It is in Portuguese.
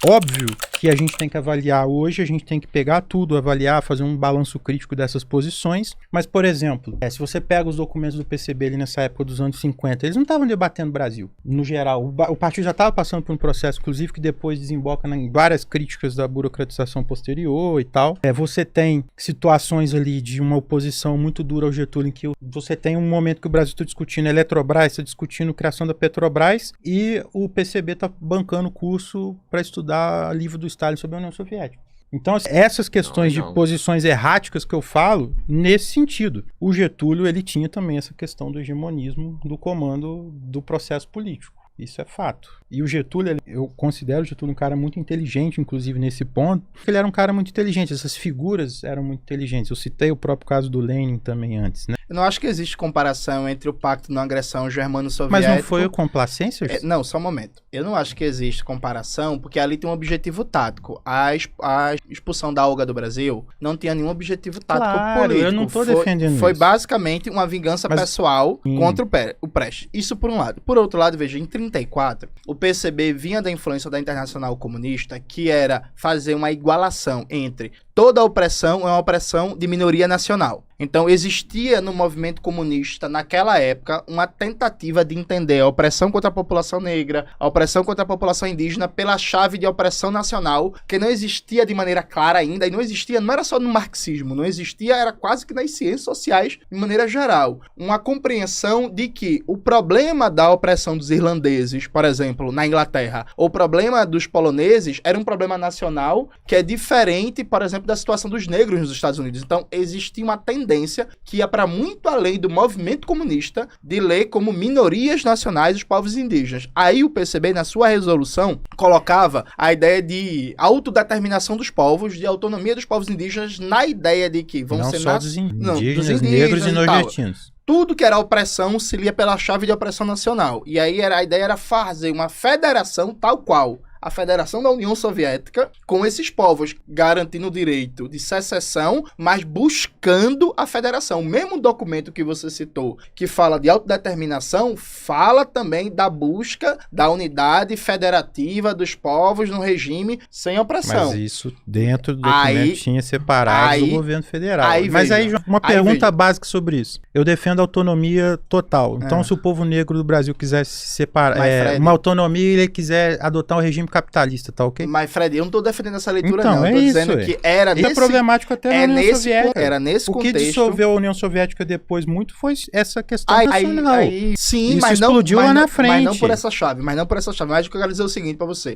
Óbvio que a gente tem que avaliar hoje, a gente tem que pegar tudo, avaliar, fazer um balanço crítico dessas posições, mas, por exemplo, se você pega os documentos do PCB ali nessa época dos anos 50, eles não estavam debatendo o Brasil, no geral. O partido já estava passando por um processo, inclusive, que depois desemboca em várias críticas da burocratização posterior e tal. Você tem situações ali de uma oposição muito dura ao Getúlio, em que você tem um momento que o Brasil está discutindo a Eletrobras, está discutindo a criação da Petrobras, e o PCB está bancando o curso para estudar livro do Stalin sobre a União Soviética. Então, essas questões de posições erráticas que eu falo, nesse sentido. O Getúlio, ele tinha também essa questão do hegemonismo, do comando do processo político. Isso é fato. E o Getúlio, eu considero o Getúlio um cara muito inteligente, inclusive nesse ponto, porque ele era um cara muito inteligente, essas figuras eram muito inteligentes. Eu citei o próprio caso do Lenin também antes, né? Eu não acho que existe comparação entre o Pacto de não agressão germano-soviético... Mas não foi a complacência? Não, só um momento. Eu não acho que existe comparação, porque ali tem um objetivo tático. A expulsão da Olga do Brasil não tinha nenhum objetivo tático político. Eu não estou defendendo Foi isso. basicamente uma vingança pessoal contra o Prestes. Isso por um lado. Por outro lado, veja, em 1934, o PCB vinha da influência da Internacional Comunista, que era fazer uma igualação entre toda opressão é uma opressão de minoria nacional. Então, existia no movimento comunista, naquela época, uma tentativa de entender a opressão contra a população negra, a opressão contra a população indígena, pela chave de opressão nacional, que não existia de maneira clara ainda, e não existia, não era só no marxismo, não existia, era quase que nas ciências sociais, de maneira geral. Uma compreensão de que o problema da opressão dos irlandeses, por exemplo, na Inglaterra, ou o problema dos poloneses, era um problema nacional que é diferente, por exemplo, da situação dos negros nos Estados Unidos. Então, existia uma tendência que ia para muito além do movimento comunista de ler como minorias nacionais os povos indígenas. Aí o PCB, na sua resolução, colocava a ideia de autodeterminação dos povos, de autonomia dos povos indígenas, na ideia de que vão ser... Não só dos indígenas, negros e nordestinos. Tudo que era opressão se lia pela chave de opressão nacional. E aí a ideia era fazer uma federação tal qual a Federação da União Soviética, com esses povos garantindo o direito de secessão, mas buscando a federação. O mesmo documento que você citou, que fala de autodeterminação, fala também da busca da unidade federativa dos povos no regime sem opressão. Mas isso dentro do documento tinha separado do governo federal. Mas aí, uma pergunta básica sobre isso. Eu defendo a autonomia total. Então, se o povo negro do Brasil quiser se separar, uma autonomia e ele quiser adotar um regime capitalista, tá ok? Mas, Fred, eu não tô defendendo essa leitura, então, não. Eu tô dizendo que era nesse... é problemático até na União Soviética. Era nesse contexto. O que dissolveu a União Soviética depois muito foi essa questão nacional. Sim, isso mas explodiu lá na frente. Mas não por essa chave. Mas o que eu quero dizer é o seguinte pra você.